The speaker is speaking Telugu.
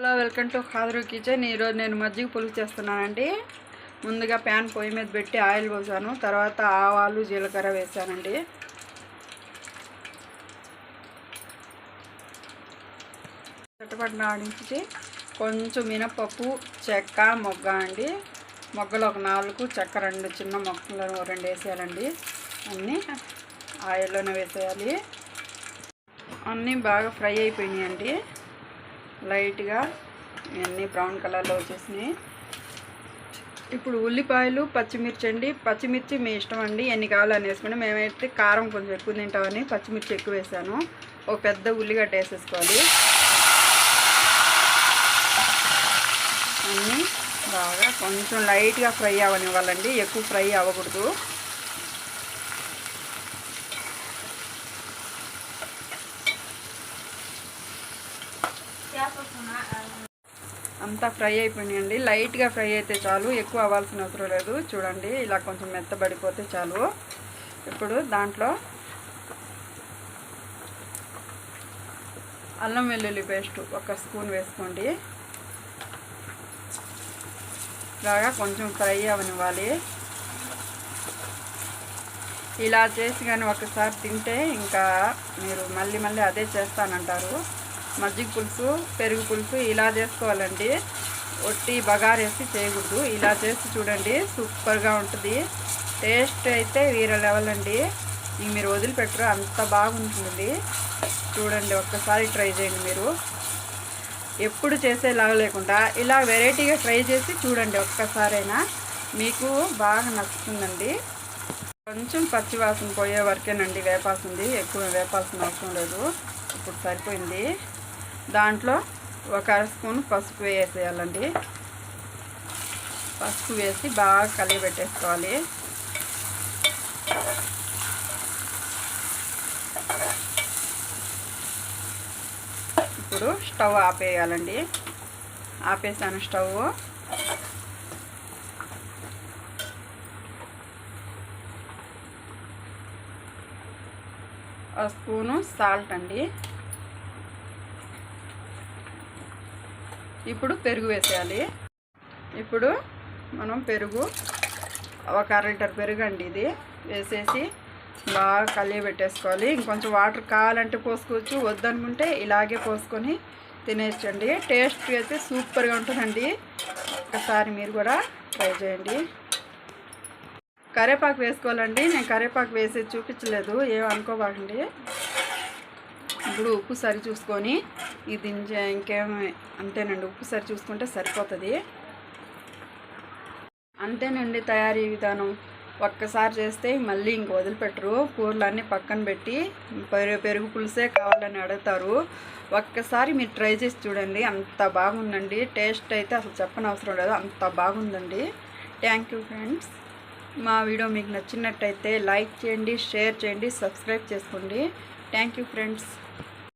Hello, welcome to Khadar kitchen. ఈరోజు నేను మజ్జిగ పులుసు చేస్తున్నానండి. ముందుగా ప్యాన్ పొయ్యి మీద పెట్టి ఆయిల్ పోసాను. తర్వాత ఆవాలు జీలకర్ర వేసానండి. చట్టపట్టిన ఆడించి కొంచెం మినపప్పు, చెక్క, మొగ్గ అండి. మొగ్గలు ఒక 4, చెక్క 2 చిన్న మొక్కలు 2 వేసేయాలండి. అన్నీ ఆయిల్లోనే వేసేయాలి. అన్నీ బాగా ఫ్రై అయిపోయినాయండి. లైట్గా ఇవన్నీ బ్రౌన్ కలర్లో వచ్చేసినాయి. ఇప్పుడు ఉల్లిపాయలు, పచ్చిమిర్చి అండి. పచ్చిమిర్చి మీ ఇష్టం అండి, ఎన్ని కావాలని వేసుకుని. మేమైతే కారం కొంచెం ఎక్కువ తింటామని పచ్చిమిర్చి ఎక్కువ వేసాను. ఒక పెద్ద ఉల్లిగడ్డ వేసేసుకోవాలి. అన్నీ బాగా కొంచెం లైట్గా ఫ్రై అవ్వనివ్వాలండి, ఎక్కువ ఫ్రై అవ్వకూడదు. అంతా ఫ్రై అయిపోయినాయండి. లైట్గా ఫ్రై అయితే చాలు, ఎక్కువ అవ్వాల్సిన అవసరం లేదు. చూడండి, ఇలా కొంచెం మెత్తబడిపోతే చాలు. ఇప్పుడు దాంట్లో అల్లం వెల్లుల్లి పేస్ట్ 1 స్పూన్ వేసుకోండి. బాగా కొంచెం ఫ్రై అవనివ్వాలి. ఇలా చేసి కానీ ఒకసారి తింటే ఇంకా మీరు మళ్ళీ మళ్ళీ అదే చేస్తానంటారు. మజ్జిగ పులుసు, పెరుగు పులుసు ఇలా చేసుకోవాలండి. ఒట్టి బగారేసి చేయకూడదు. ఇలా చేసి చూడండి, సూపర్గా ఉంటుంది. టేస్ట్ అయితే వేరే లెవెల్ అండి. ఇంక మీరు వదిలిపెట్టరు, అంత బాగుంటుంది. చూడండి, ఒక్కసారి ట్రై చేయండి. మీరు ఎప్పుడు చేసేలాగా లేకుండా ఇలా వెరైటీగా ట్రై చేసి చూడండి. ఒక్కసారైనా మీకు బాగా నచ్చుతుందండి. కొంచెం పచ్చివాసన పోయే వరకేనండి వేపాల్సింది, ఎక్కువ వేపాల్సిన అవసరం లేదు. ఇప్పుడు సరిపోయింది. దాంట్లో 1 స్పూన్ పసుపు వేసేయాలండి. పసుపు వేసి బాగా కలియబెట్టేసుకోవాలి. ఇప్పుడు స్టవ్ ఆపేయాలండి. ఆపేసాను స్టవ్. ఒక స్పూను సాల్ట్ అండి. ఇప్పుడు పెరుగు వేసేయాలి. ఇప్పుడు మనం పెరుగు 1 అర లీటర్ పెరుగు అండి ఇది వేసేసి బాగా కలియబెట్టేసుకోవాలి. ఇంకొంచెం వాటర్ కావాలంటే పోసుకోవచ్చు, వద్దనుకుంటే ఇలాగే పోసుకొని తినేయచ్చండి. టేస్ట్ అయితే సూపర్గా ఉంటుందండి. ఒకసారి మీరు కూడా ట్రై చేయండి. కరివేపాకు వేసుకోవాలండి. నేను కరివేపాకు వేసి చూపించలేదు, ఏమనుకోబాకండి. ఇప్పుడు ఉప్పు సరి చూసుకొని ఇది ఇంకేమి అంతేనండి. ఉప్పు సరి చూసుకుంటే సరిపోతుంది. అంతేనండి తయారీ విధానం. ఒక్కసారి చేస్తే మళ్ళీ ఇంక వదిలిపెట్టరు. కూరలన్నీ పక్కన పెట్టి పెరుగు పులుసే కావాలని అడుగుతారు. ఒక్కసారి మీరు ట్రై చేసి చూడండి, అంత బాగుందండి. టేస్ట్ అయితే అసలు చెప్పనవసరం లేదు, అంత బాగుందండి. Thank you friends. మా వీడియో మీకు నచ్చినట్టయితే లైక్ చేయండి, షేర్ చేయండి, సబ్స్క్రైబ్ చేసుకోండి. Thank you friends.